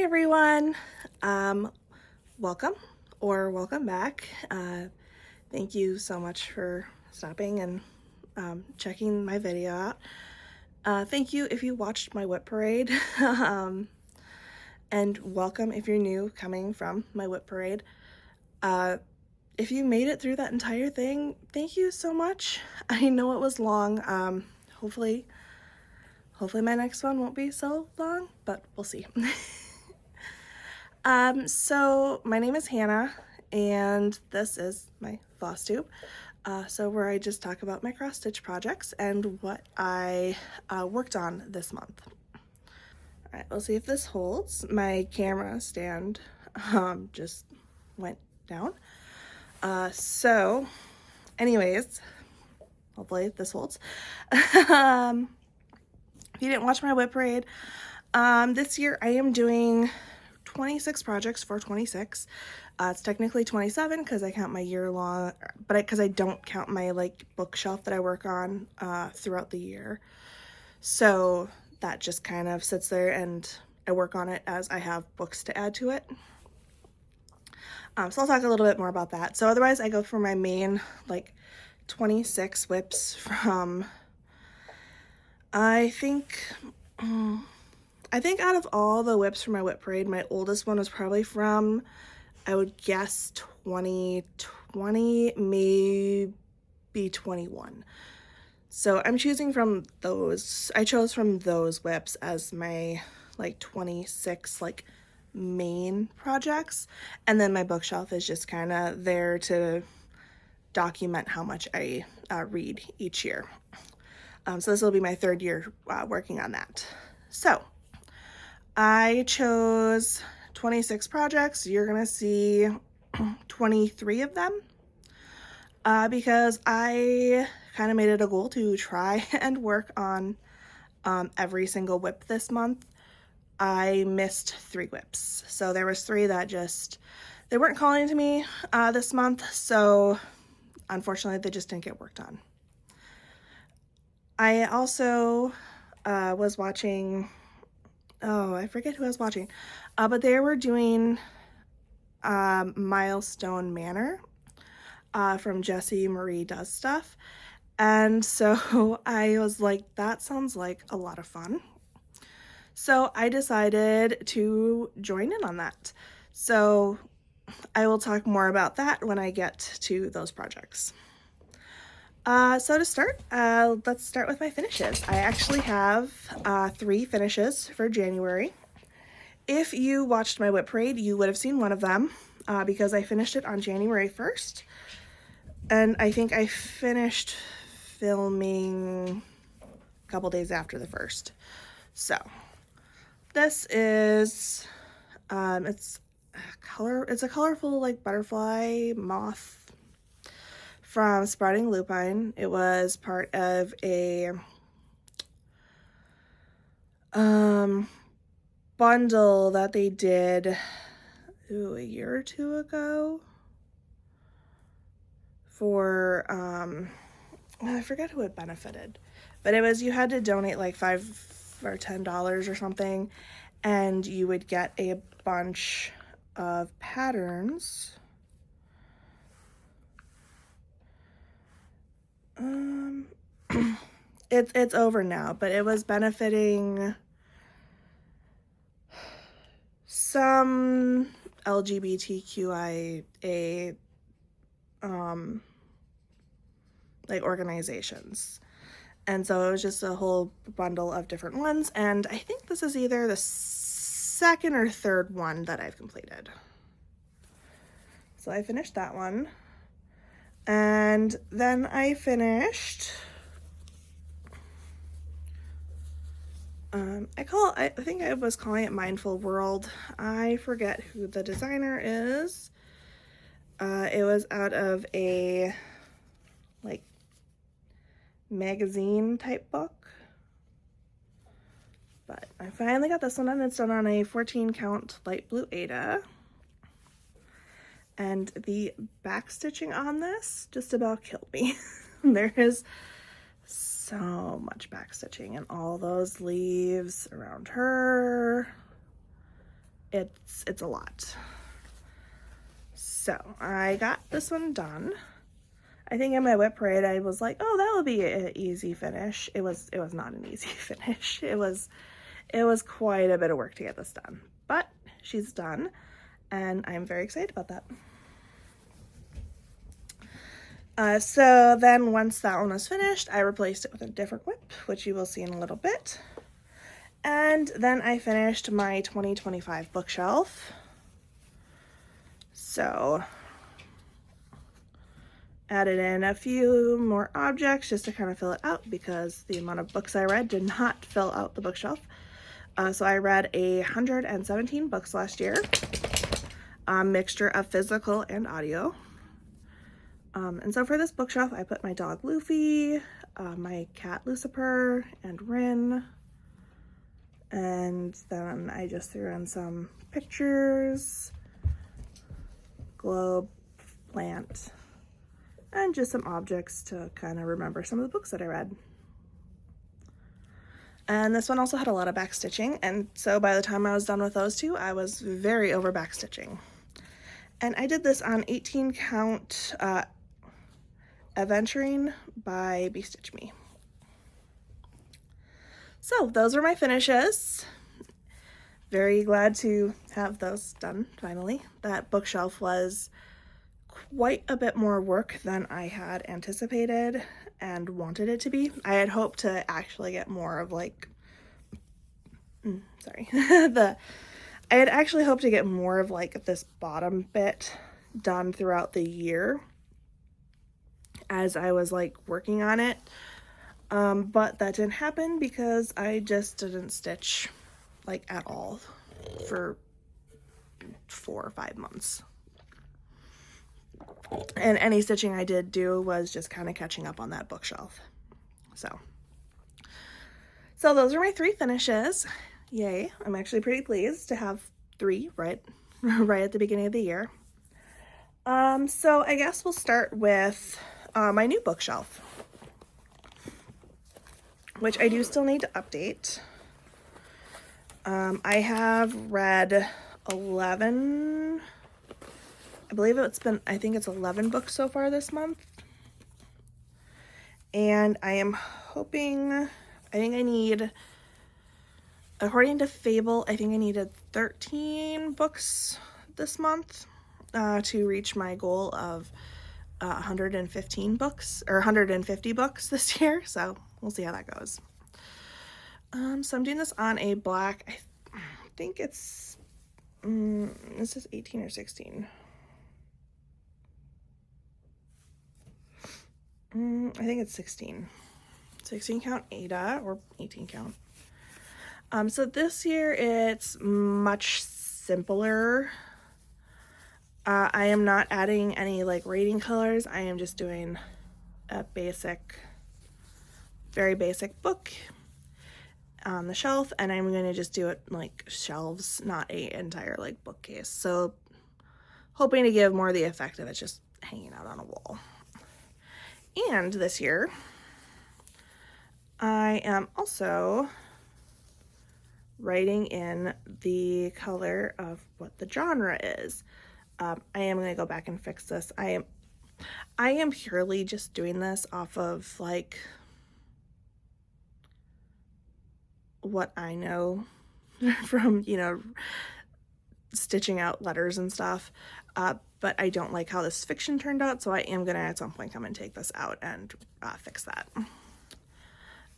everyone. Welcome or welcome back. Thank you so much for stopping and checking my video out. Thank you if you watched my whip parade. And welcome if you're new coming from my whip parade. If you made it through that entire thing, thank you so much. I know it was long. Hopefully my next one won't be so long, but we'll see. So my name is Hannah, and this is my Flosstube. So where I just talk about my cross stitch projects and what I worked on this month. All right, we'll see if this holds. My camera stand just went down. So anyways, hopefully this holds. If you didn't watch my whip parade, this year I am doing 26 projects for 26. It's technically 27 because I count my year long, but because I don't count my bookshelf that I work on throughout the year. So that just kind of sits there and I work on it as I have books to add to it. So I'll talk a little bit more about that. So otherwise I go for my main 26 whips from, I think out of all the whips from my whip parade, my oldest one was probably from, I would guess 2020, maybe 21. So I'm choosing from those. I chose from those whips as my 26 main projects, and then my bookshelf is just kind of there to document how much I read each year. So this will be my third year working on that. So I chose 26 projects. You're gonna see 23 of them because I kind of made it a goal to try and work on every single whip this month. I missed 3 whips. So there was 3 that they weren't calling to me this month. So unfortunately they just didn't get worked on. I also was watching, I forget who I was watching, but they were doing Milestone Manor from Jessie Marie Does Stuff. And so I was like, that sounds like a lot of fun. So I decided to join in on that. So I will talk more about that when I get to those projects. So to start, let's start with my finishes. I actually have 3 finishes for January. If you watched my whip parade, you would have seen one of them because I finished it on January 1st. And I think I finished filming a couple days after the 1st. So this is, it's a colorful butterfly moth from Sprouting Lupine. It was part of a bundle that they did a year or 2 ago for I forget who it benefited, but it was, you had to donate $5 or $10 or something, and you would get a bunch of patterns. It's over now, but it was benefiting some LGBTQIA organizations. And so it was just a whole bundle of different ones, and I think this is either the 2nd or 3rd one that I've completed. So I finished that one. And then I finished, I think I was calling it Mindful World. I forget who the designer is. It was out of a magazine type book. But I finally got this one done. It's done on a 14 count light blue Aida. And the back stitching on this just about killed me. There is so much back stitching and all those leaves around her. it's a lot. So I got this one done. I think in my whip parade I was like, oh, that will be an easy finish. It was not an easy finish. It was quite a bit of work to get this done, but she's done and I'm very excited about that. So then once that one was finished, I replaced it with a different whip, which you will see in a little bit. And then I finished my 2025 bookshelf. So added in a few more objects just to kind of fill it out because the amount of books I read did not fill out the bookshelf. So I read 117 books last year, a mixture of physical and audio. And so for this bookshelf, I put my dog Luffy, my cat Lucifer, and Rin. And then I just threw in some pictures, globe, plant, and just some objects to kind of remember some of the books that I read. And this one also had a lot of back stitching, and so by the time I was done with those two, I was very over back stitching. And I did this on 18 count Adventuring by Be Stitch Me. So those were my finishes. Very glad to have those done finally. That bookshelf was quite a bit more work than I had anticipated and wanted it to be. I had hoped to actually get more of like, I had actually hoped to get more of like this bottom bit done throughout the year as I was like working on it. But that didn't happen because I just didn't stitch like at all for 4 or 5 months. And any stitching I did do was just kind of catching up on that bookshelf. So those are my 3 finishes. Yay. I'm actually pretty pleased to have 3 right at the beginning of the year. So I guess we'll start with my new bookshelf, which I do still need to update. I have read 11, I think it's 11 books so far this month. And I am hoping, according to Fable, I think I needed 13 books this month to reach my goal of 115 books, or 150 books this year, so we'll see how that goes. So I'm doing this on a black, I think it's, this is 18 or 16. I think it's 16 count Ada, or 18 count. So this year it's much simpler. I am not adding any like rating colors. I am just doing a very basic book on the shelf, and I'm going to just do it like shelves, not a entire like bookcase. So hoping to give more the effect of it just hanging out on a wall. And this year I am also writing in the color of what the genre is. I am going to go back and fix this. I am purely just doing this off of like what I know from, stitching out letters and stuff. But I don't like how this fiction turned out, so I am going to at some point come and take this out and fix that.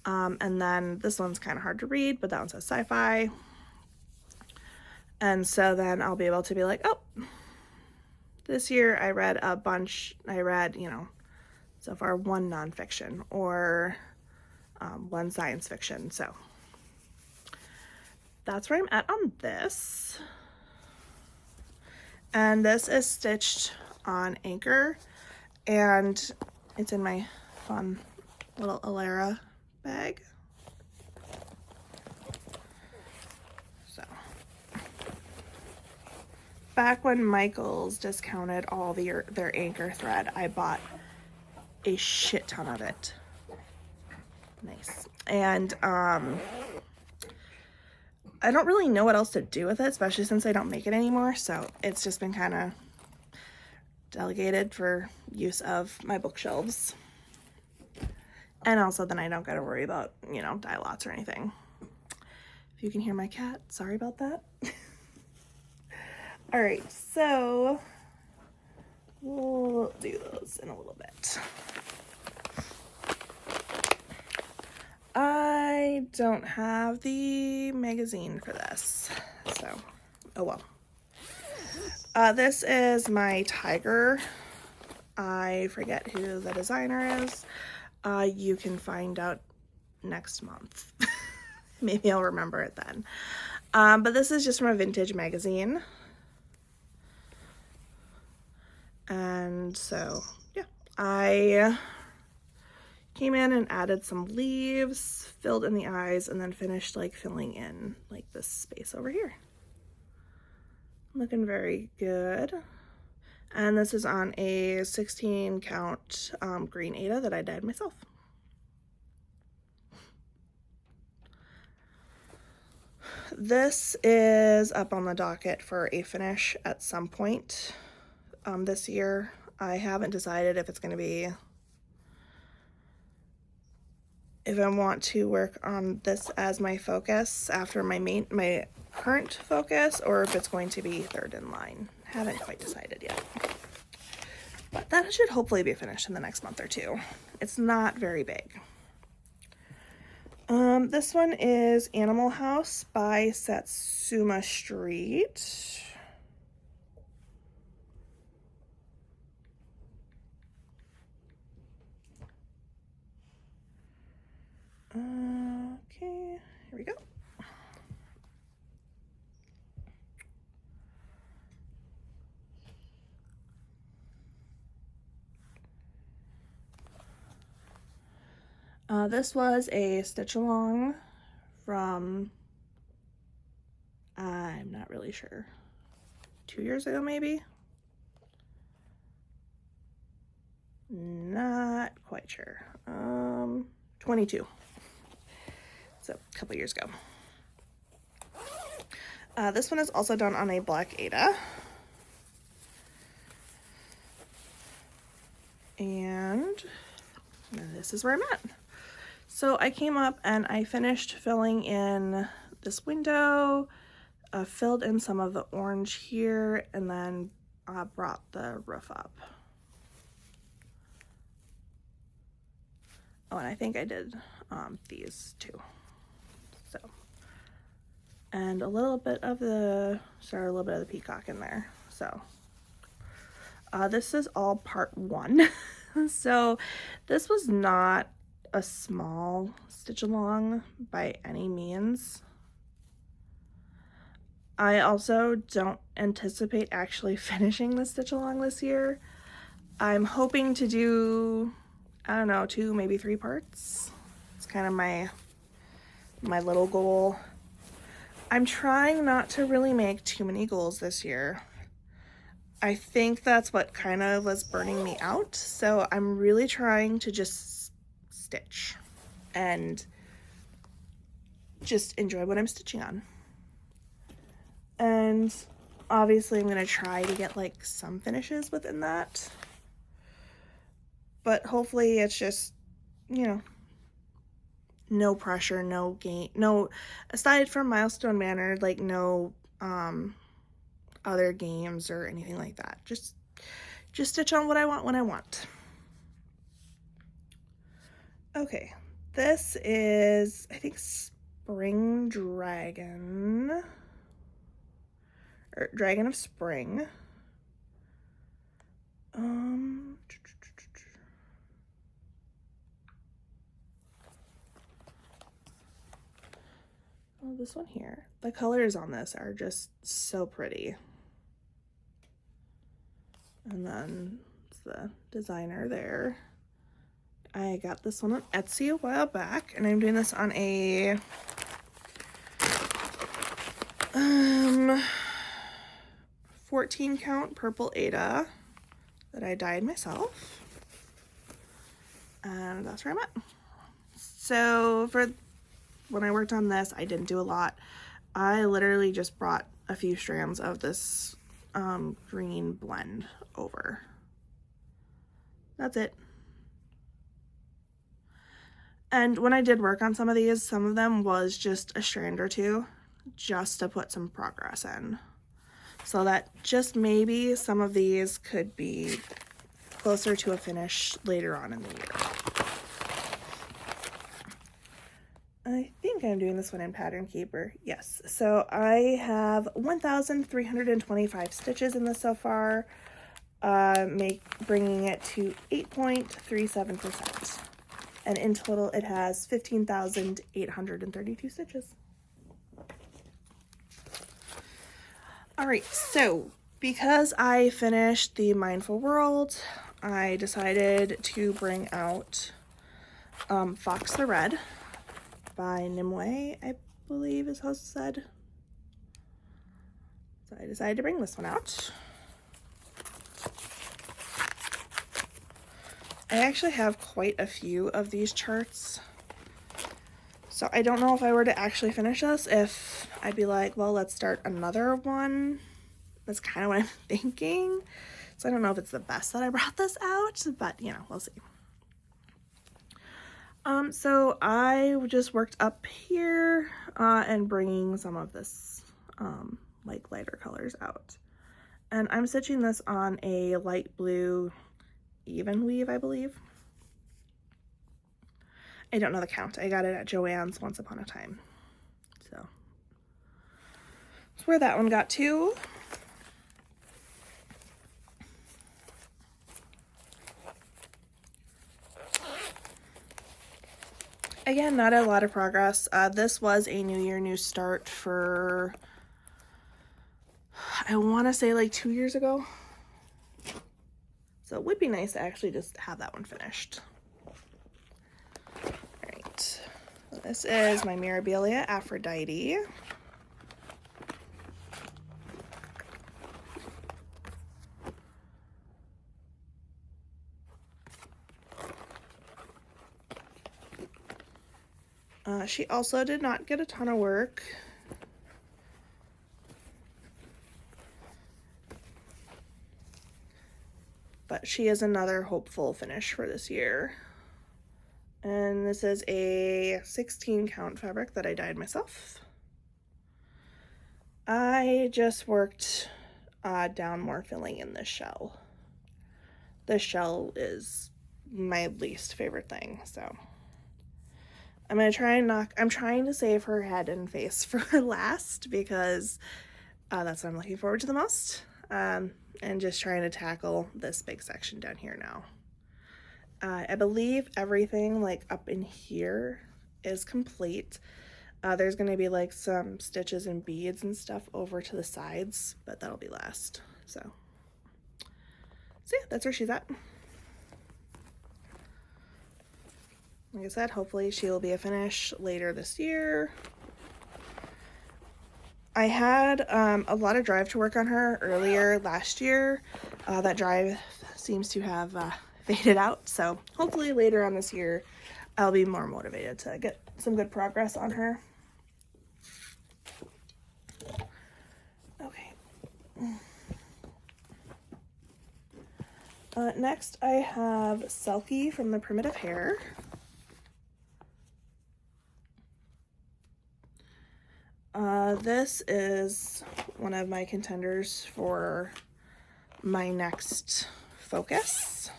And then this one's kind of hard to read, but that one says sci-fi. And so then I'll be able to be like, oh, this year I read a bunch. I read, so far 1 nonfiction or 1 science fiction. So that's where I'm at on this. And this is stitched on Anchor, and it's in my fun little Alara bag. So back when Michaels discounted all their Anchor thread, I bought a shit ton of it. Nice. And I don't really know what else to do with it, especially since I don't make it anymore. So it's just been kind of delegated for use of my bookshelves. And also then I don't got to worry about, you know, dye lots or anything. If you can hear my cat, sorry about that. All right, so we'll do those in a little bit. I don't have the magazine for this, so oh well. This is my tiger. I forget who the designer is. You can find out next month. Maybe I'll remember it then. But this is just from a vintage magazine. And so, yeah, I came in and added some leaves, filled in the eyes, and then finished like filling in like this space over here. Looking very good. And this is on a 16 count green Aida that I dyed myself. This is up on the docket for a finish at some point this year. I haven't decided if it's going to be, if I want to work on this as my focus after my current focus, or if it's going to be third in line. Haven't quite decided yet. But that should hopefully be finished in the next month or two. It's not very big. This one is Animal House by Satsuma Street. Okay, here we go. This was a stitch along from, I'm not really sure, 2 years ago maybe? Not quite sure. 22. So a couple years ago. This one is also done on a black Aida. And this is where I'm at. So I came up and I finished filling in this window, filled in some of the orange here, and then brought the roof up. Oh, and I think I did these too. So, and a little bit of the, a little bit of the peacock in there. So, this is all part 1. So, this was not a small stitch along by any means. I also don't anticipate actually finishing the stitch along this year. I'm hoping to do, I don't know, 2, maybe 3 parts. It's kind of my little goal. I'm trying not to really make too many goals this year. I think that's what kind of was burning me out. So I'm really trying to just stitch and just enjoy what I'm stitching on. And obviously I'm going to try to get like some finishes within that. But hopefully it's just, you know, no pressure, no gain, no, aside from Milestone Manor, like no other games or anything like that. Just stitch on what I want when I want. Okay, this is, I think, Spring Dragon, or Dragon of Spring. Oh, this one here. The colors on this are just so pretty. And then it's the designer there. I got this one on Etsy a while back, and I'm doing this on a 14 count purple Aida that I dyed myself, and that's where I'm at. So for when I worked on this, I didn't do a lot. I literally just brought a few strands of this green blend over. That's it. And when I did work on some of these, some of them was just a strand or two just to put some progress in. So that just maybe some of these could be closer to a finish later on in the year. I think I'm doing this one in Pattern Keeper. Yes. So I have 1,325 stitches in this so far, bringing it to 8.37%. And in total, it has 15,832 stitches. All right, so because I finished the Mindful World, I decided to bring out Fox the Red by Nimue, I believe is how it's said. So I decided to bring this one out. I actually have quite a few of these charts. So I don't know if I were to actually finish this, if I'd be like, well, let's start another one. That's kind of what I'm thinking. So I don't know if it's the best that I brought this out, but you know, we'll see. So I just worked up here and bringing some of this like lighter colors out. And I'm stitching this on a light blue even weave, I believe. I don't know the count. I got it at Joann's once upon a time. So that's where that one got to. Again, not a lot of progress. This was a New Year, New Start for, I want to say like 2 years ago. So it would be nice to actually just have that one finished. All right, so this is my Mirabilia Aphrodite. She also did not get a ton of work. But she is another hopeful finish for this year. And this is a 16 count fabric that I dyed myself. I just worked down more filling in this shell. This shell is my least favorite thing, so I'm gonna try and I'm trying to save her head and face for last because that's what I'm looking forward to the most. And just trying to tackle this big section down here now. I believe everything like up in here is complete. There's going to be like some stitches and beads and stuff over to the sides, but that'll be last. So yeah, that's where she's at. Like I said, hopefully she'll be a finish later this year. I had a lot of drive to work on her earlier last year. That drive seems to have faded out, so hopefully later on this year I'll be more motivated to get some good progress on her. Okay. Next I have Selkie from the Primitive Hare. This is one of my contenders for my next focus.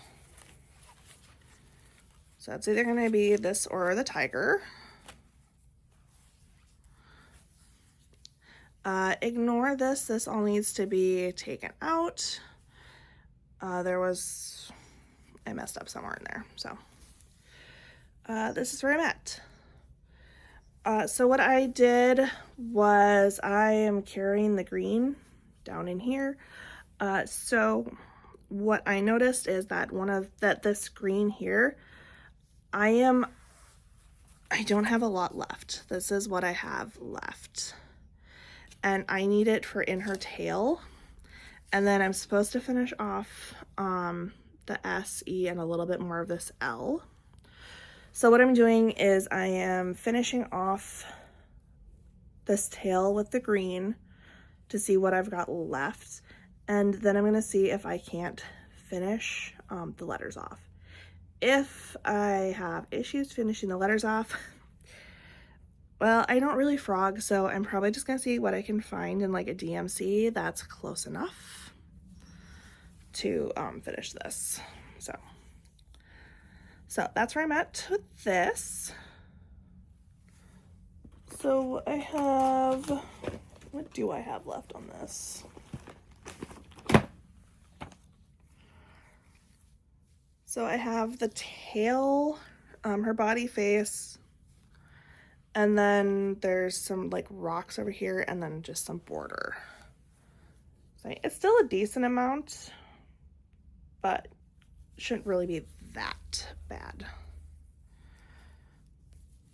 So it's either going to be this or the tiger. Ignore this. This all needs to be taken out. I messed up somewhere in there. So this is where I'm at. So what I did was I am carrying the green down in here. So what I noticed is that this green here, I don't have a lot left. This is what I have left. And I need it for in her tail. And then I'm supposed to finish off the S, E, and a little bit more of this L. So what I'm doing is I am finishing off this tail with the green to see what I've got left. And then I'm gonna see if I can't finish the letters off. If I have issues finishing the letters off, well, I don't really frog, so I'm probably just gonna see what I can find in like a DMC that's close enough to finish this. So that's where I'm at with this. So I have, what do I have left on this? So I have the tail, her body face, and then there's some like rocks over here, and then just some border. So it's still a decent amount, but shouldn't really be that bad.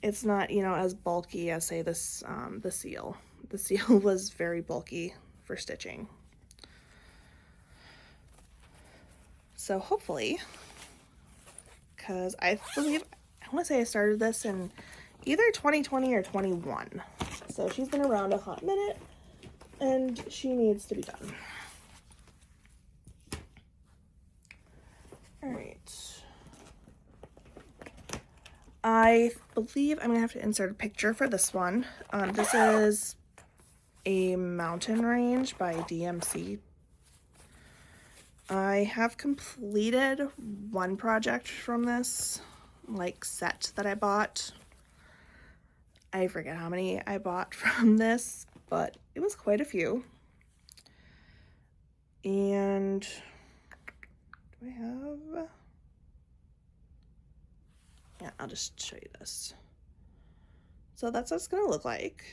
It's not, you know, as bulky as say this, the seal. The seal was very bulky for stitching. So hopefully, because I believe, I want to say I started this in either 2020 or 21. So she's been around a hot minute and she needs to be done. All right. I believe I'm gonna have to insert a picture for this one. This is a mountain range by DMC. I have completed one project from this, like, set that I bought. I forget how many I bought from this, but it was quite a few. And do I have... Yeah, I'll just show you this. So that's what it's gonna look like.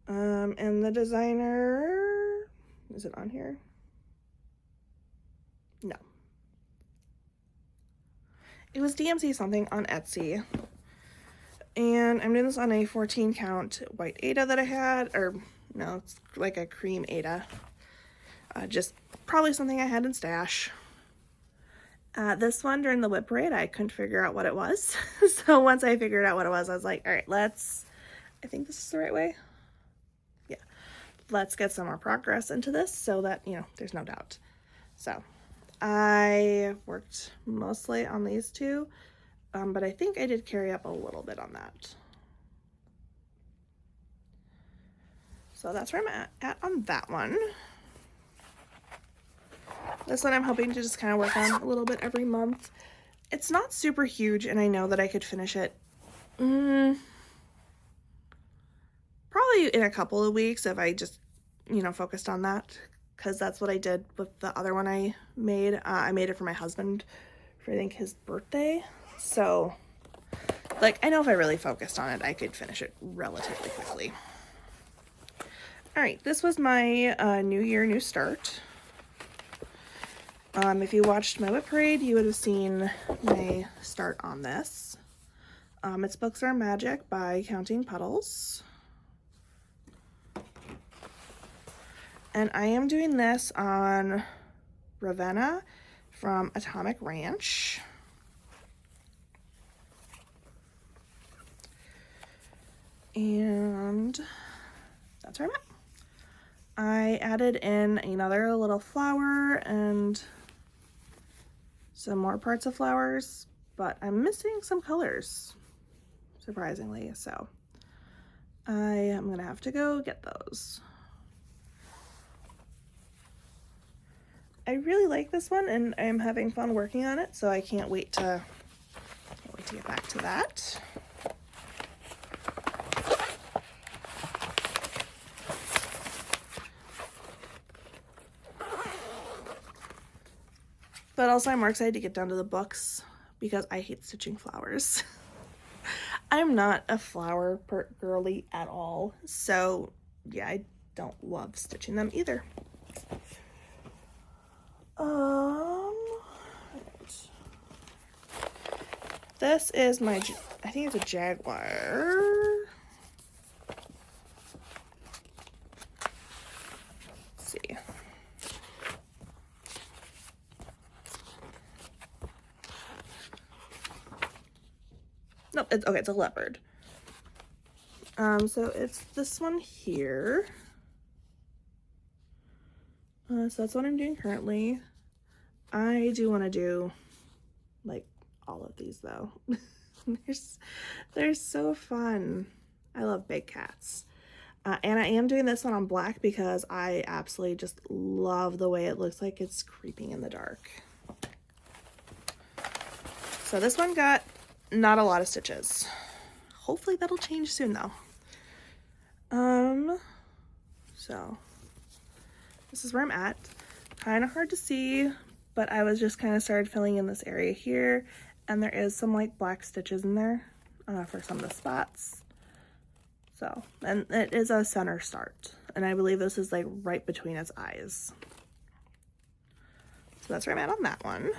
And the designer, is it on here? No. It was DMC something on Etsy. And I'm doing this on a 14 count white Aida that I had, or no, it's like a cream Aida. Just probably something I had in stash. This one during the whip parade, I couldn't figure out what it was. So once I figured out what it was, I was like, all right, I think this is the right way. Yeah, let's get some more progress into this so that, you know, there's no doubt. So I worked mostly on these two, but I think I did carry up a little bit on that. So that's where I'm at on that one. This one I'm hoping to just kind of work on a little bit every month. It's not super huge, and I know that I could finish it probably in a couple of weeks if I just, you know, focused on that, because that's what I did with the other one I made. I made it for my husband for, I think, his birthday. So, like, I know if I really focused on it, I could finish it relatively quickly. All right, this was my New Year, New Start. If you watched my whip parade, you would have seen my start on this. It's Books Are Magic by Counting Puddles. And I am doing this on Ravenna from Atomic Ranch. And that's where I'm at. I added in another little flower and some more parts of flowers, but I'm missing some colors, surprisingly, so I am gonna have to go get those. I really like this one and I'm having fun working on it, so I can't wait to get back to that. But also I'm more excited to get down to the books because I hate stitching flowers. I'm not a flower girly at all, so yeah, I don't love stitching them either. Right. This is my, I think it's a jaguar. Let's see. Nope, it's okay, it's a leopard. So it's this one here. So that's what I'm doing currently. I do want to do like all of these though. They're so fun. I love big cats. And I am doing this one on black because I absolutely just love the way it looks like it's creeping in the dark. So this one got not a lot of stitches. Hopefully that'll change soon though. So this is where I'm at. Kind of hard to see, but I was just kind of started filling in this area here, and there is some like black stitches in there for some of the spots. So, and it is a center start, and I believe this is like right between its eyes. So that's where I'm at on that one.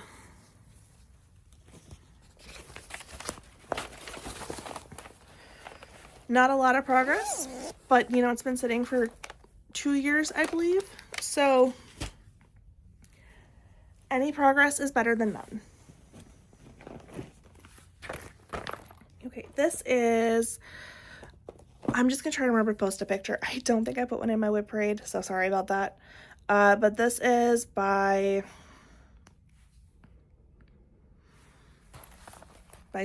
Not a lot of progress, but you know, it's been sitting for 2 years, I believe. So any progress is better than none. Okay, this is, I'm just gonna try to remember to post a picture. I don't think I put one in my whip parade, so sorry about that. But this is by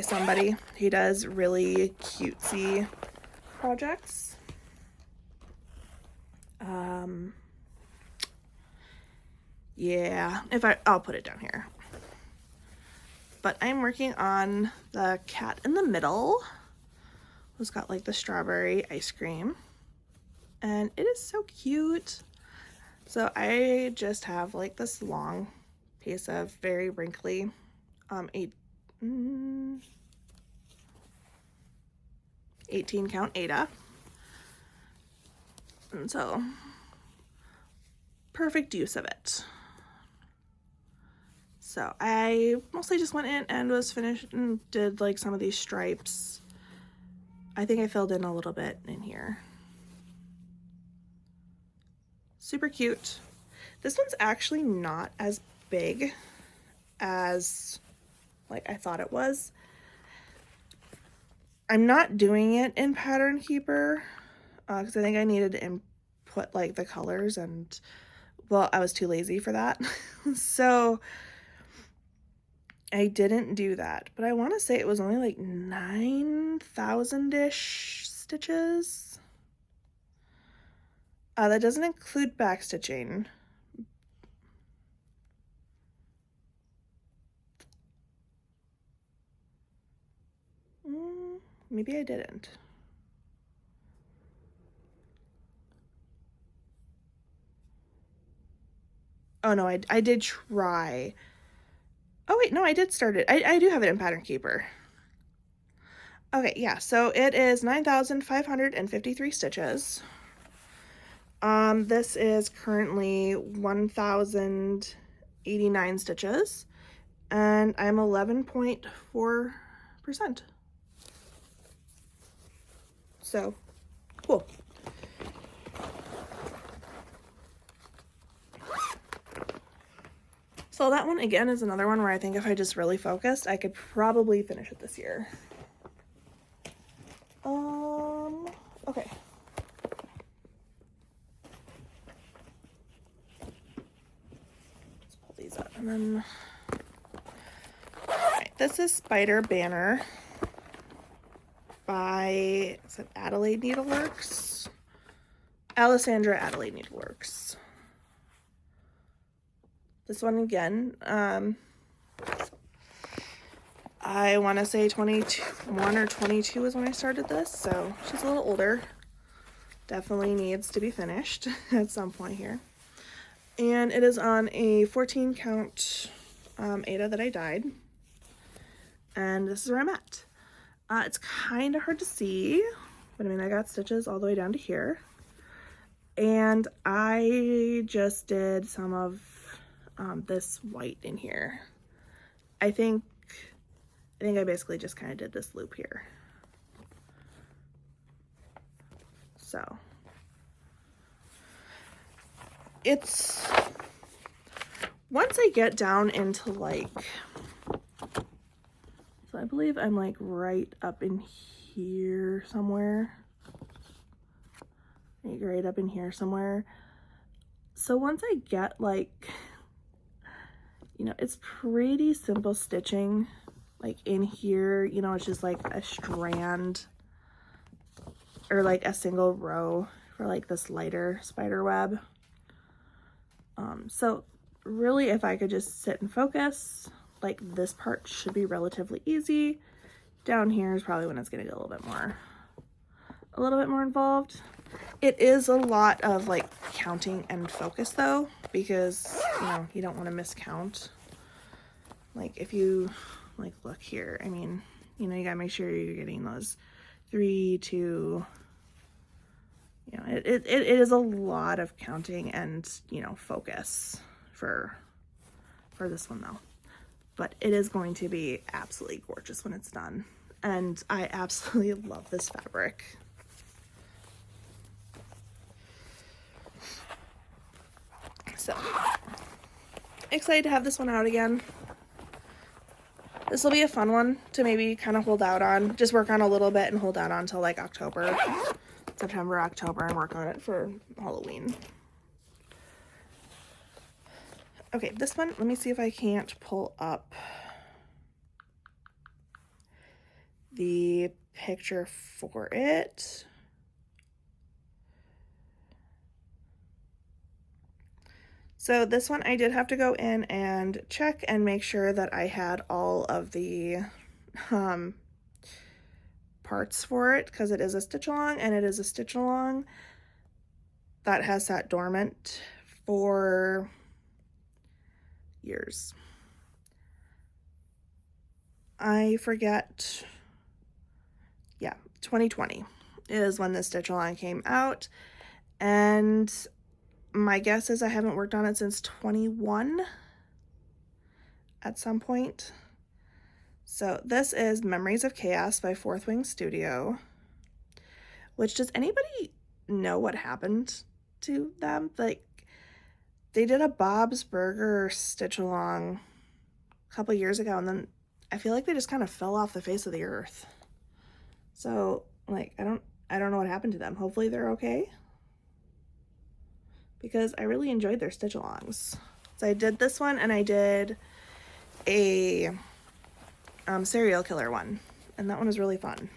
somebody. He does really cutesy projects. Yeah, I'll put it down here. But I'm working on the cat in the middle, who's got like the strawberry ice cream, and it is so cute. So I just have like this long piece of very wrinkly 18 count Aida, and so perfect use of it. So I mostly just went in and was finished and did like some of these stripes. I think I filled in a little bit in here. Super cute. This one's actually not as big as like I thought it was. I'm not doing it in Pattern Keeper because I think I needed to input like the colors, and well, I was too lazy for that. So I didn't do that, but I want to say it was only like 9,000-ish stitches. That doesn't include back stitching. Maybe I didn't. Oh no, I did try. Oh wait, no, I did start it. I do have it in Pattern Keeper. Okay, yeah, so it is 9,553 stitches. This is currently 1,089 stitches, and I'm 11.4%. So, cool. So that one, again, is another one where I think if I just really focused, I could probably finish it this year. Okay. Let's pull these up, and then... Alright, this is Spider Banner by, is it Adelaide Needleworks? Alessandra Adelaide Needleworks. This one again, I want to say 21 or 22 is when I started this, so she's a little older. Definitely needs to be finished at some point here. And it is on a 14 count Aida that I dyed. And this is where I'm at. It's kind of hard to see, but I mean, I got stitches all the way down to here. And I just did some of this white in here. I think I basically just kind of did this loop here. So it's, once I get down into like, so I believe I'm like right up in here somewhere. like right up in here somewhere. So once I get like, you know, it's pretty simple stitching. Like in here, you know, it's just like a strand or like a single row for like this lighter spider web. So really, if I could just sit and focus, like this part should be relatively easy. Down here is probably when it's gonna get a little bit more involved. It is a lot of like counting and focus though, because you know, you don't want to miscount. Like if you like look here, I mean, you know, you gotta make sure you're getting those 3, 2, you know, it is a lot of counting and, you know, focus for this one though. But it is going to be absolutely gorgeous when it's done. And I absolutely love this fabric. So, excited to have this one out again. This will be a fun one to maybe kind of hold out on. Just work on a little bit and hold out on until like September, October, and work on it for Halloween. Okay, this one, let me see if I can't pull up the picture for it. So this one I did have to go in and check and make sure that I had all of the parts for it, because it is a stitch along, and it is a stitch along that has sat dormant for years. I forget, yeah, 2020 is when this stitch along came out, and my guess is I haven't worked on it since 21 at some point. So this is Memories of Chaos by Fourth Wing Studio, which, does anybody know what happened to them? Like, they did a Bob's Burger stitch along a couple years ago, and then I feel like they just kind of fell off the face of the earth. So like, I don't know what happened to them. Hopefully they're okay, because I really enjoyed their stitch alongs. So I did this one, and I did a serial killer one, and that one was really fun.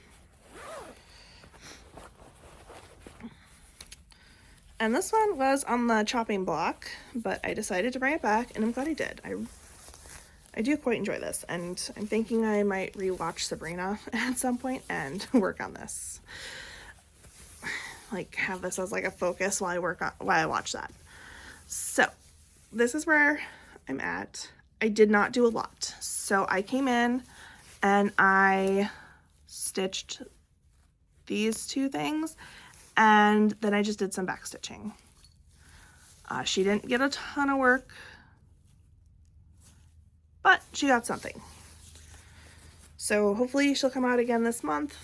And this one was on the chopping block, but I decided to bring it back, and I'm glad I did. I do quite enjoy this, and I'm thinking I might rewatch Sabrina at some point and work on this. Like, have this as like a focus while I watch that. So this is where I'm at. I did not do a lot. So I came in and I stitched these two things, and then I just did some back stitching. She didn't get a ton of work, but she got something. So hopefully she'll come out again this month.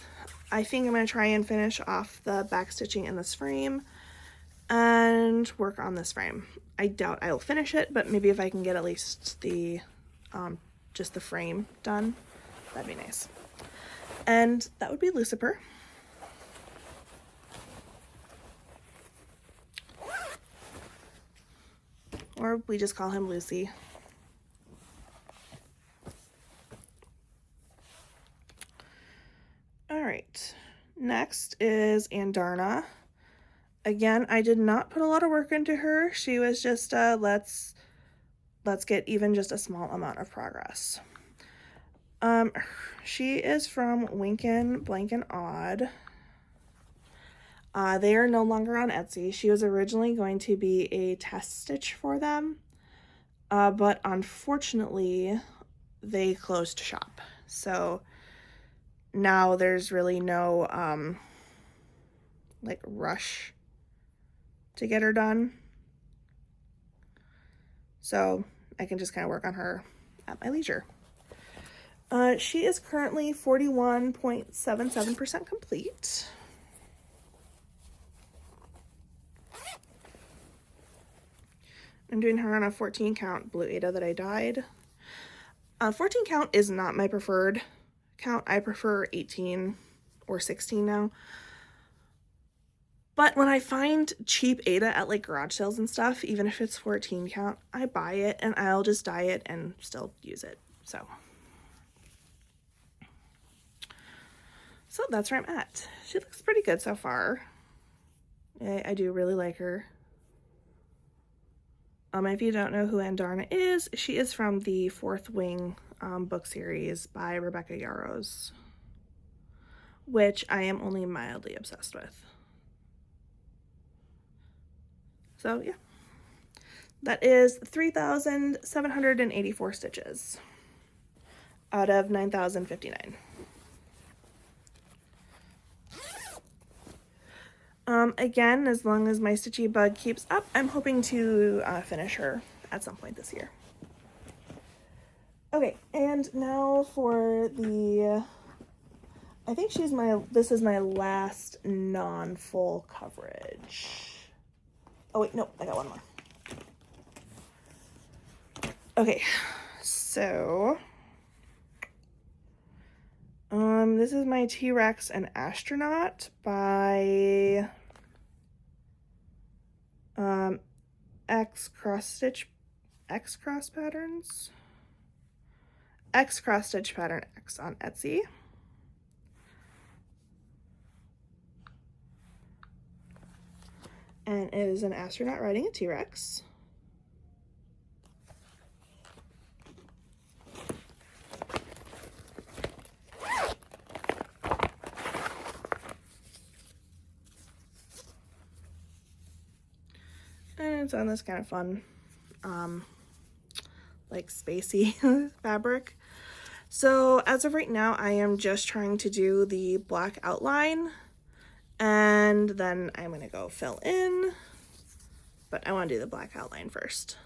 I think I'm going to try and finish off the back stitching in this frame and work on this frame. I doubt I'll finish it, but maybe if I can get at least the just the frame done, that'd be nice. And that would be Lucifer. Or we just call him Lucy. All right, next is Andarna. Again, I did not put a lot of work into her. She was just let's get even just a small amount of progress. She is from Winkin' Blank and Odd. They are no longer on Etsy. She was originally going to be a test stitch for them, but unfortunately they closed shop. So now there's really no like rush to get her done. So I can just kind of work on her at my leisure. She is currently 41.77% complete. I'm doing her on a 14 count Blue Ada that I dyed. 14 count is not my preferred count. I prefer 18 or 16 now. But when I find cheap Aida at like garage sales and stuff, even if it's 14 count, I buy it and I'll just dye it and still use it. So that's where I'm at. She looks pretty good so far. I do really like her. If you don't know who Andarna is, she is from the Fourth Wing book series by Rebecca Yarros, which I am only mildly obsessed with. So yeah, that is 3,784 stitches out of 9,059. Again, as long as my stitchy bug keeps up, I'm hoping to finish her at some point this year. Okay, and now for the, I think this is my last non-full coverage. Oh wait, no, I got one more. Okay, so, this is my T-Rex and Astronaut by X Cross Stitch Pattern X on Etsy. And it is an astronaut riding a T-Rex. And it's on this kind of fun, like spacey fabric. So as of right now, I am just trying to do the black outline, and then I'm gonna go fill in, but I wanna do the black outline first.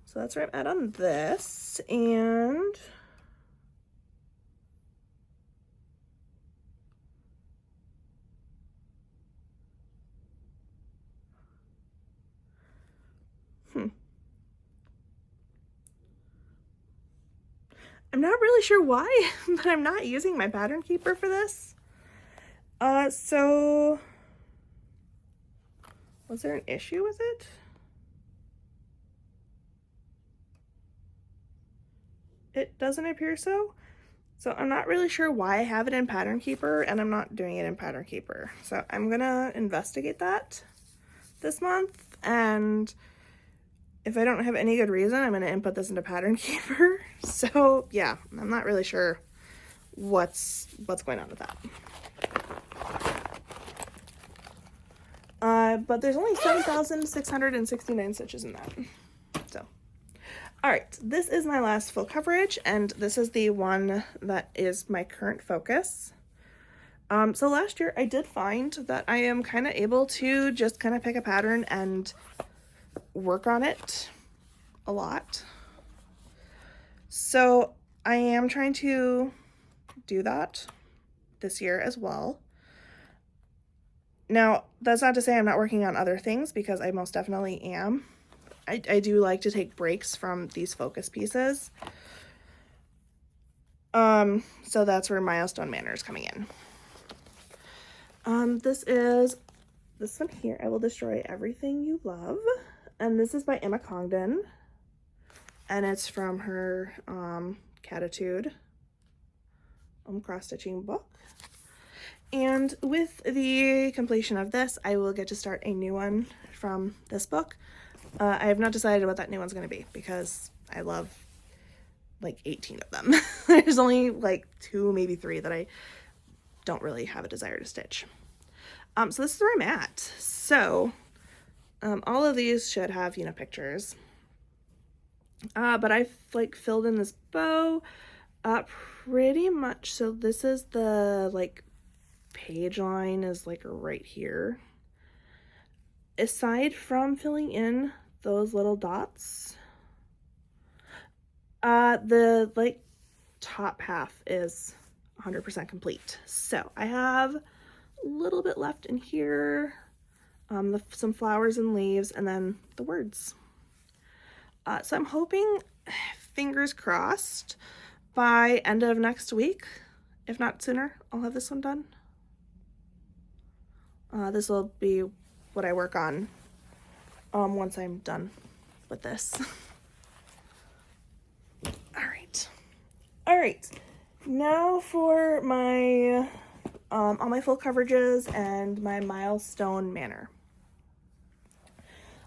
So that's where I'm at on this, and I'm not really sure why, but I'm not using my pattern keeper for this. So was there an issue with it? It doesn't appear so. So I'm not really sure why I have it in Pattern Keeper and I'm not doing it in Pattern Keeper. So I'm gonna investigate that this month, and if I don't have any good reason, I'm gonna input this into Pattern Keeper. So yeah, I'm not really sure what's going on with that. But there's only 7,669 stitches in that. So, all right, this is my last full coverage, and this is the one that is my current focus. So last year I did find that I am kind of able to just kind of pick a pattern and work on it a lot. So I am trying to do that this year as well. Now, that's not to say I'm not working on other things, because I most definitely am. I do like to take breaks from these focus pieces. So that's where Milestone Manor is coming in. This one here, I Will Destroy Everything You Love. And this is by Emma Congdon. And it's from her Catitude cross-stitching book. And with the completion of this, I will get to start a new one from this book. I have not decided what that new one's going to be, because I love like 18 of them. There's only like 2, maybe 3 that I don't really have a desire to stitch. So this is where I'm at. So all of these should have, you know, pictures. But I've like filled in this bow pretty much. So this is the like page line is like right here. Aside from filling in those little dots, the like top half is 100% complete. So I have a little bit left in here, some flowers and leaves, and then the words. So I'm hoping, fingers crossed, by end of next week, if not sooner, I'll have this one done. This will be what I work on once I'm done with this. All right. Now for my all my full coverages and my milestone manner.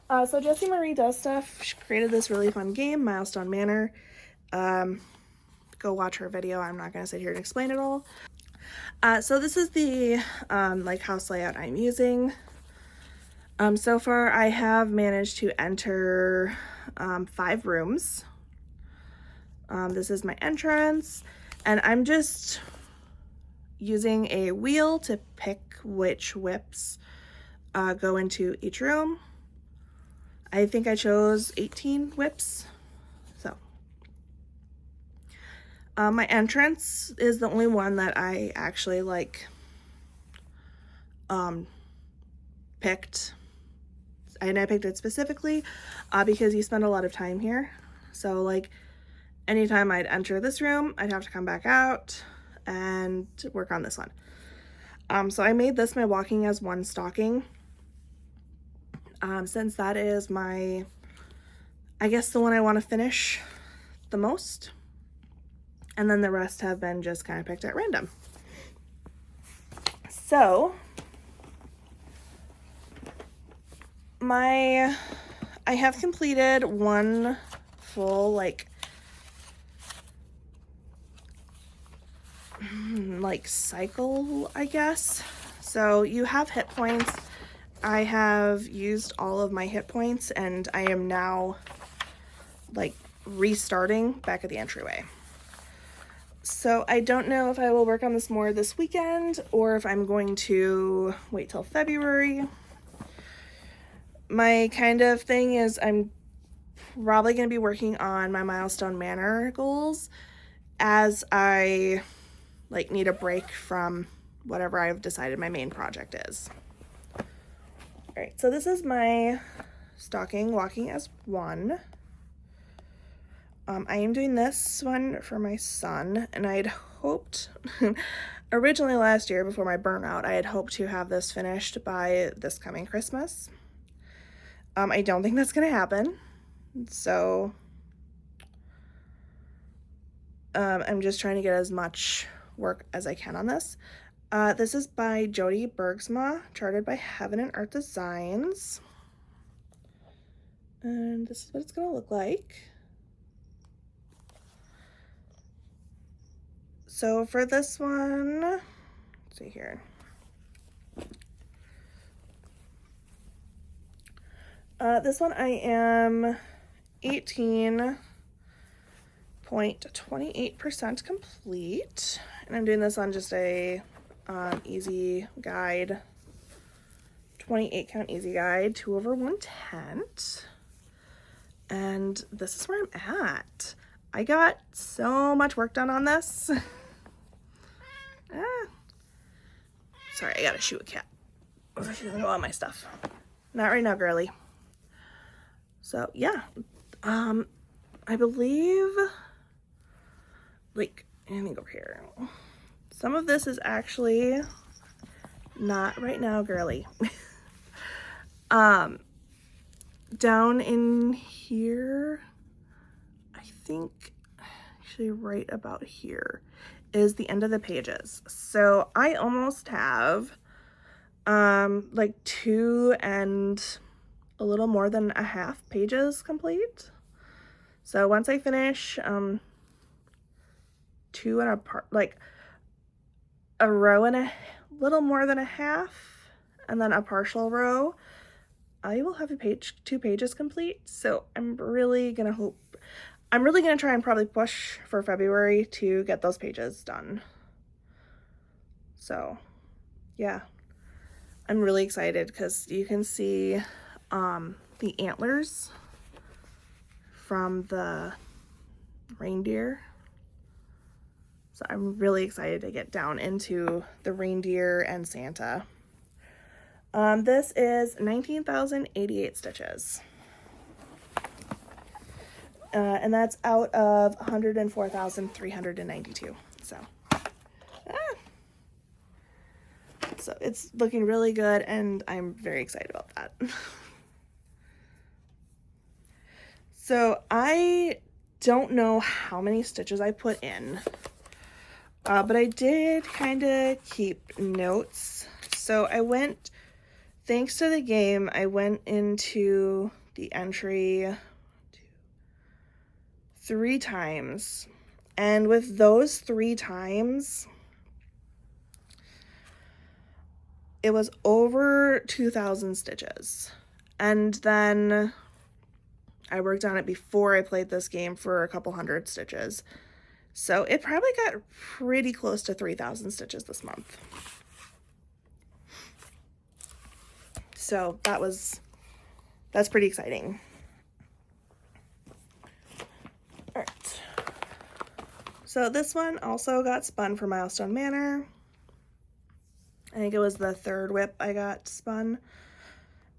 So Jessie Marie does stuff. She created this really fun game, Milestone Manor. Go watch her video. I'm not going to sit here and explain it all. So this is the like house layout I'm using. So far I have managed to enter 5 rooms. This is my entrance, and I'm just using a wheel to pick which whips go into each room. I think I chose 18 whips. So my entrance is the only one that I actually like picked, and I picked it specifically because you spend a lot of time here. So like anytime I'd enter this room, I'd have to come back out and work on this one. So I made this my walking as one stocking. Since that is my, I guess the one I want to finish the most. And then the rest have been just kind of picked at random. So I have completed one full like cycle, I guess. So you have hit points. I have used all of my hit points, and I am now like restarting back at the entryway. So I don't know if I will work on this more this weekend or if I'm going to wait till February. My kind of thing is I'm probably going to be working on my Milestone Manor goals as I like need a break from whatever I've decided my main project is. All right, so this is my stocking walking as one. I am doing this one for my son, and I had hoped, originally last year before my burnout, I had hoped to have this finished by this coming Christmas. I don't think that's going to happen, so I'm just trying to get as much work as I can on this. This is by Jody Bergsma, charted by Heaven and Art Designs. And this is what it's going to look like. So for this one, let's see here. This one I am 18.28% complete, and I'm doing this on just a easy guide, 28 count easy guide, 2/1 tent. And this is where I'm at. I got so much work done on this. Sorry, I gotta shoot a cat. She's gonna go on my stuff. Not right now, girly. So yeah, I believe, like, let me go over here. Some of this is actually not right now, girly. Down in here, I think actually right about here is the end of the pages. So I almost have like 2 and a little more than a half pages complete. So once I finish 2 and like a row and a little more than a half, and then a partial row, I will have 2 pages complete. So I'm really gonna try and probably push for February to get those pages done. So yeah, I'm really excited because you can see the antlers from the reindeer. So I'm really excited to get down into the reindeer and Santa. This is 19,088 stitches. And that's out of 104,392. So it's looking really good, and I'm very excited about that. So I don't know how many stitches I put in, but I did kind of keep notes. So I went, thanks to the game, I went into the entry 3 times, and with those 3 times, it was over 2,000 stitches. And then I worked on it before I played this game for a couple hundred stitches. So it probably got pretty close to 3,000 stitches this month. So that's pretty exciting. All right. So this one also got spun for Milestone Manor. I think it was the 3rd whip I got spun.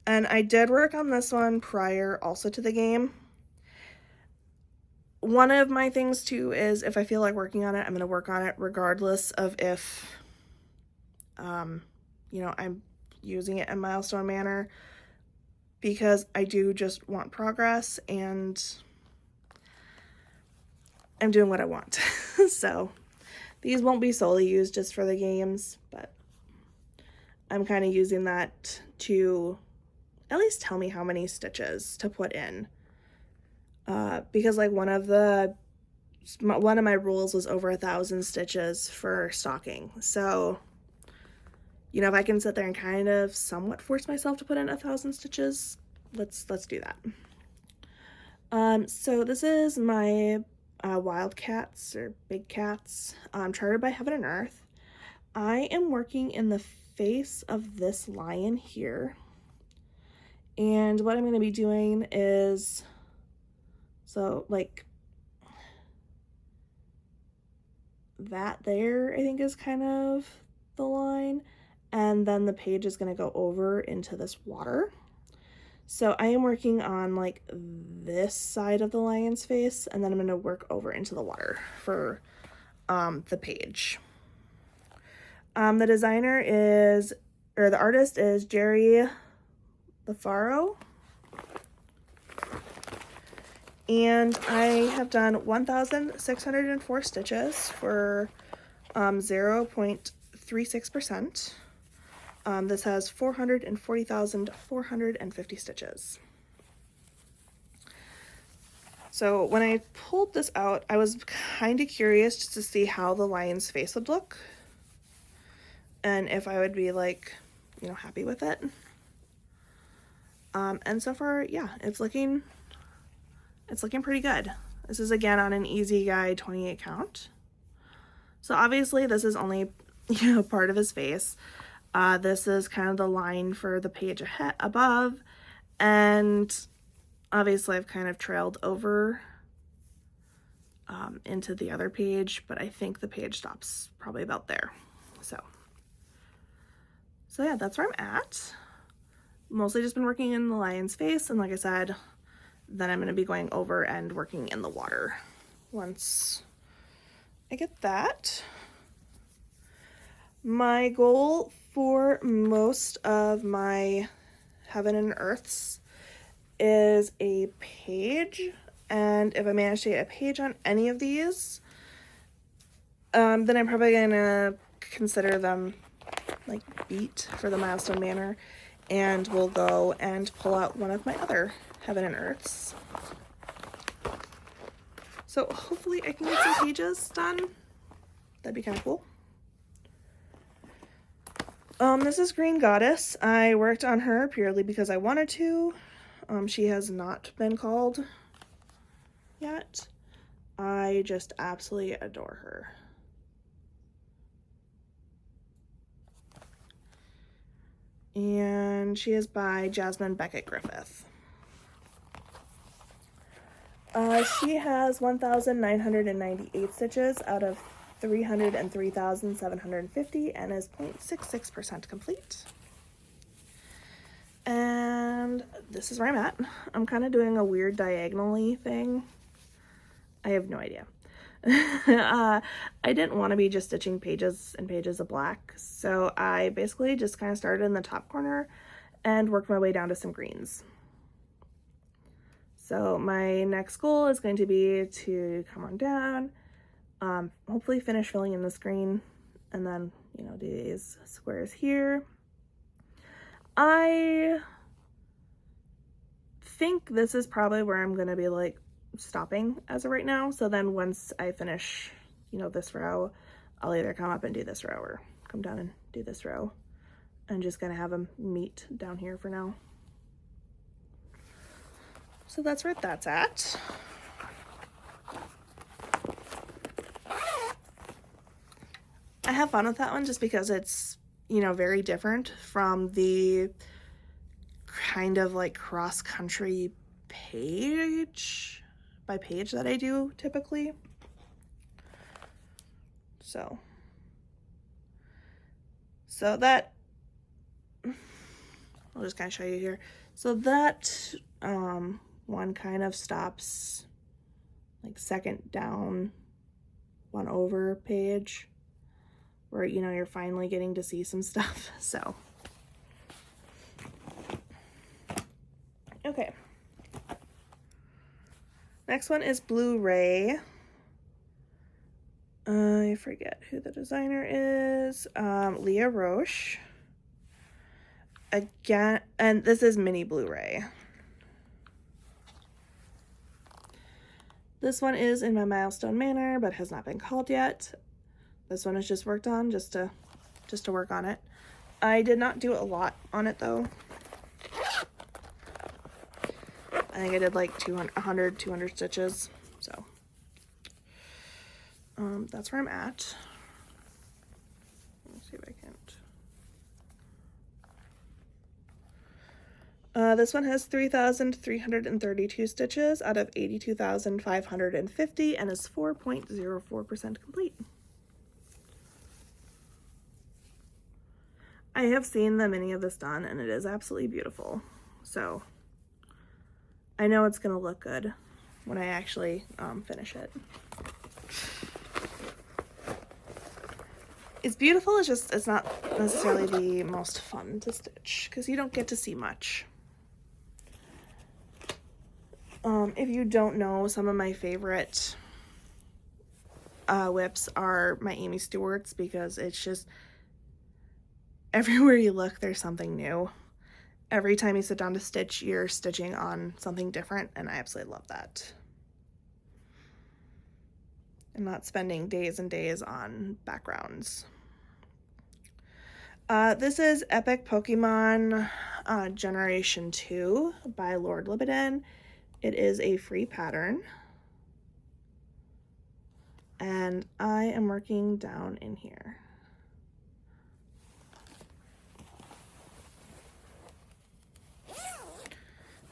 And I did work on this one prior also to the game. One of my things too is if I feel like working on it, I'm going to work on it regardless of if, you know, I'm using it in Milestone Manor, because I do just want progress and I'm doing what I want. So these won't be solely used just for the games, but I'm kind of using that to at least tell me how many stitches to put in. Because like one of my rules was over 1,000 stitches for stocking. So, you know, if I can sit there and kind of somewhat force myself to put in 1,000 stitches, let's do that. So this is my Wildcats or Big Cats, chartered by Heaven and Earth. I am working in the face of this lion here. And what I'm going to be doing is, so like that there, I think is kind of the line. And then the page is going to go over into this water. So I am working on like this side of the lion's face, and then I'm going to work over into the water for the page. The designer is, or the artist is Jerry LaFaro. And I have done 1,604 stitches for 0.36%. This has 440,450 stitches. So when I pulled this out, I was kind of curious just to see how the lion's face would look and if I would be like, you know, happy with it. And so far, yeah, it's looking pretty good. This is again on an Easy Guide 28 count. So obviously this is only, you know, part of his face. This is kind of the line for the page ahead above, and obviously I've kind of trailed over into the other page, but I think the page stops probably about there. So yeah, that's where I'm at. Mostly just been working in the lion's face, and like I said, then I'm going to be going over and working in the water once I get that. My goal for most of my Heaven and Earths is a page, and if I manage to get a page on any of these, then I'm probably going to consider them like beat for the Milestone Manor, and we'll go and pull out one of my other Heaven and Earths. So hopefully I can get some pages done. That'd be kind of cool. This is Green Goddess. I worked on her purely because I wanted to. She has not been called yet. I just absolutely adore her. And she is by Jasmine Beckett Griffith. She has 1,998 stitches out of 303,750 and is 0.66% complete. And this is where I'm at. I'm kind of doing a weird diagonally thing. I have no idea. I didn't want to be just stitching pages and pages of black, so I basically just kind of started in the top corner and worked my way down to some greens. So my next goal is going to be to come on down, hopefully finish filling in this green, and then, you know, do these squares here. I think this is probably where I'm going to be like stopping as of right now. So then once I finish, you know, this row, I'll either come up and do this row or come down and do this row. I'm just going to have them meet down here for now. So that's where that's at. I have fun with that one just because it's, you know, very different from the kind of like cross-country page by page that I do typically. So that, I'll just kind of show you here. So that one kind of stops like second down, one over page where, you know, you're finally getting to see some stuff. So, okay. Next one is Blu-ray. I forget who the designer is. Leah Roche. Again, and this is mini Blu-ray. This one is in my Milestone Manor, but has not been called yet. This one is just worked on just to work on it. I did not do a lot on it though. I think I did like 200 stitches. So that's where I'm at. Let's see if I can't. This one has 3,332 stitches out of 82,550 and is 4.04% complete. I have seen the mini of this done and it is absolutely beautiful. So I know it's gonna look good when I actually finish it. It's beautiful, it's just, it's not necessarily the most fun to stitch because you don't get to see much. If you don't know, some of my favorite whips are my Amy Stewart's because it's just, everywhere you look, there's something new. Every time you sit down to stitch, you're stitching on something different, and I absolutely love that. I'm not spending days and days on backgrounds. This is Epic Pokemon Generation 2 by Lord Libidin. It is a free pattern. And I am working down in here.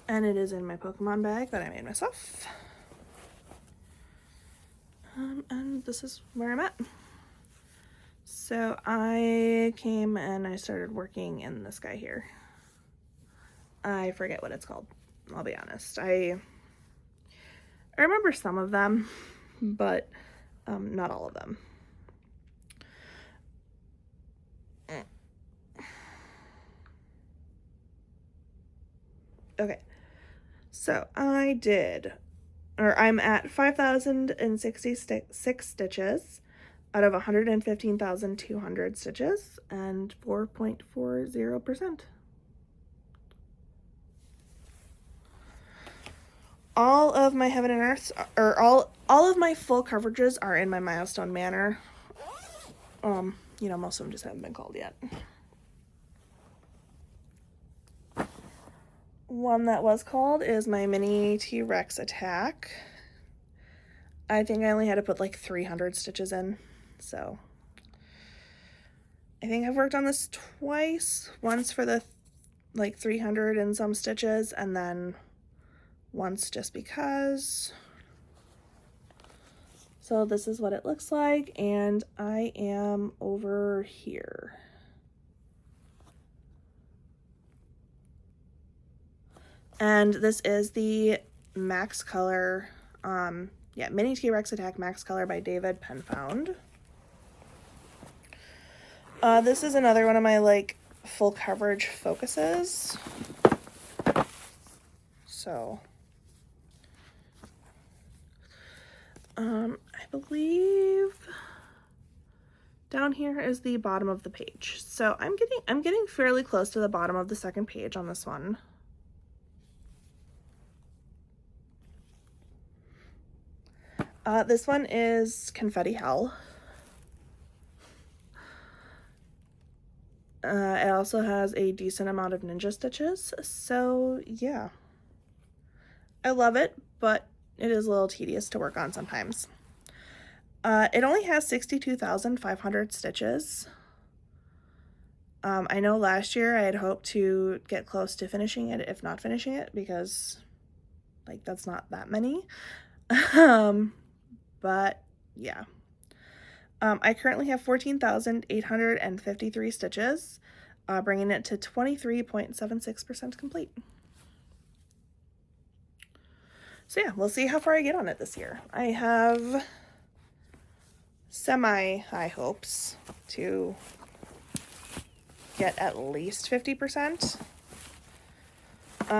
And it is in my Pokemon bag that I made myself. And this is where I'm at. So I came and I started working in this guy here. I forget what it's called, I'll be honest. I remember some of them, but not all of them. Okay, so I'm at 5,066 stitches out of 115,200 stitches and 4.40%. All of my Heaven and Earths, or all of my full coverages are in my Milestone Manor. You know, most of them just haven't been called yet. One that was called is my mini T-Rex attack. I think I only had to put like 300 stitches in, so I think I've worked on this twice. Once for the like 300 and some stitches, and then once just because. So this is what it looks like, and I am over here. And this is the Max Color Yeah, Mini T-Rex Attack Max Color by David Penfound. This is another one of my, like, full coverage focuses. So, I believe down here is the bottom of the page. So I'm getting fairly close to the bottom of the second page on this one. This one is Confetti Hell. It also has a decent amount of ninja stitches, so yeah. I love it, but it is a little tedious to work on sometimes. It only has 62,500 stitches. I know last year I had hoped to get close to finishing it, if not finishing it, because, like, that's not that many. But yeah. I currently have 14,853 stitches, bringing it to 23.76% complete. So yeah, we'll see how far I get on it this year. I have semi-high hopes to get at least 50%.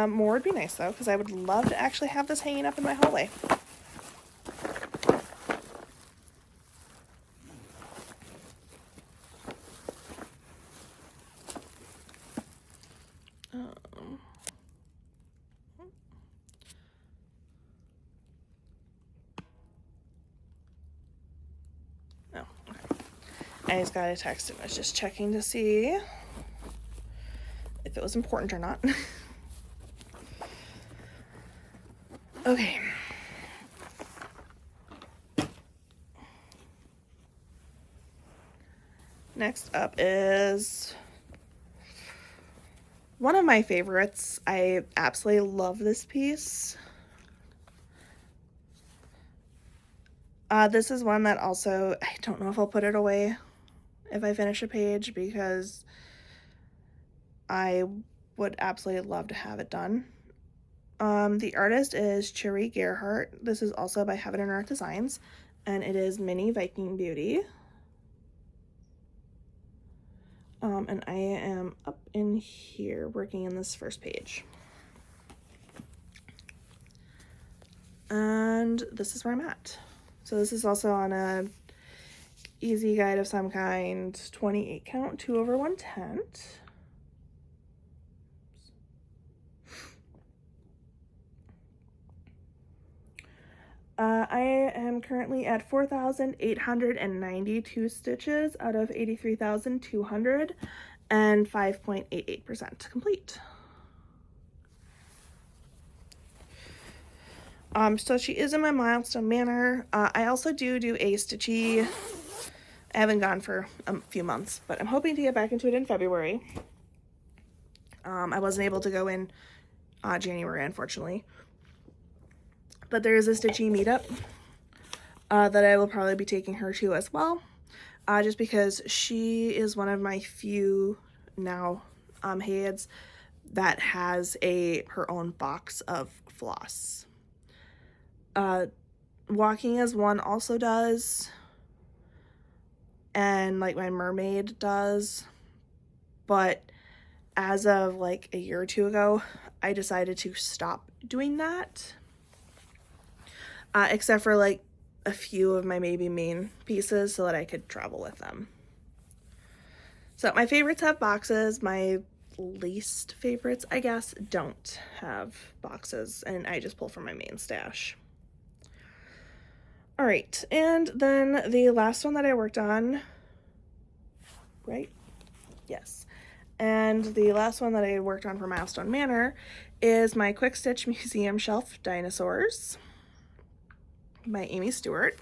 More would be nice though, because I would love to actually have this hanging up in my hallway. I just got a text and I was just checking to see if it was important or not. Okay. Next up is one of my favorites. I absolutely love this piece. This is one that also, I don't know if I'll put it away if I finish a page, because I would absolutely love to have it done. The artist is Cherry Gerhardt. This is also by Heaven and Earth Designs, and it is Mini Viking Beauty. And I am up in here working in this first page. And this is where I'm at. So this is also on a easy guide of some kind, 28 count, 2/110. I am currently at 4,892 stitches out of 83,200 and 5.88% complete. So she is in my Milestone Manor. I also do a stitchy. I haven't gone for a few months, but I'm hoping to get back into it in February. I wasn't able to go in January, unfortunately. But there is a stitchy meetup that I will probably be taking her to as well, just because she is one of my few now heads that has her own box of floss. Walking as One also does, and like my mermaid does, but as of like a year or two ago, I decided to stop doing that, except for like a few of my maybe main pieces so that I could travel with them. So my favorites have boxes. My least favorites, I guess, don't have boxes, and I just pull from my main stash. All right, and then the last one that I worked on, right? Yes. And the last one that I worked on for Milestone Manor is my Quick Stitch Museum Shelf Dinosaurs by Amy Stewart.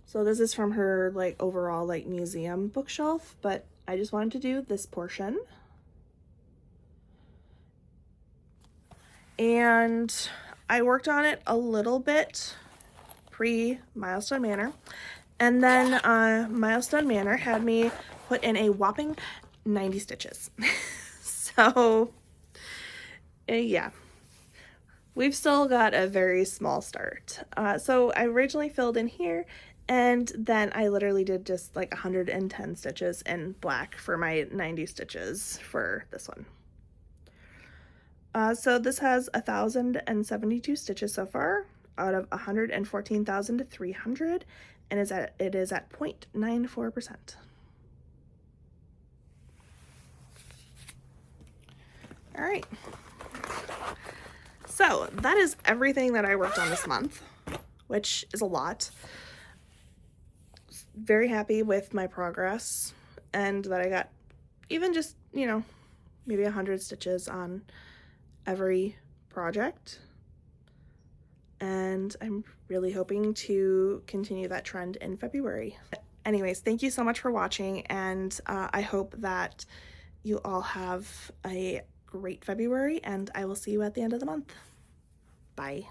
So this is from her like overall like museum bookshelf, but I just wanted to do this portion. And I worked on it a little bit pre-Milestone Manor, and then Milestone Manor had me put in a whopping 90 stitches. So yeah, we've still got a very small start. So I originally filled in here, and then I literally did just like 110 stitches in black for my 90 stitches for this one. So this has 1,072 stitches so far out of 114,300, and it is at 0.94%. All right. So that is everything that I worked on this month, which is a lot. Very happy with my progress and that I got even just, you know, maybe 100 stitches on every project. And I'm really hoping to continue that trend in February. Anyways, thank you so much for watching, and I hope that you all have a great February, and I will see you at the end of the month. Bye.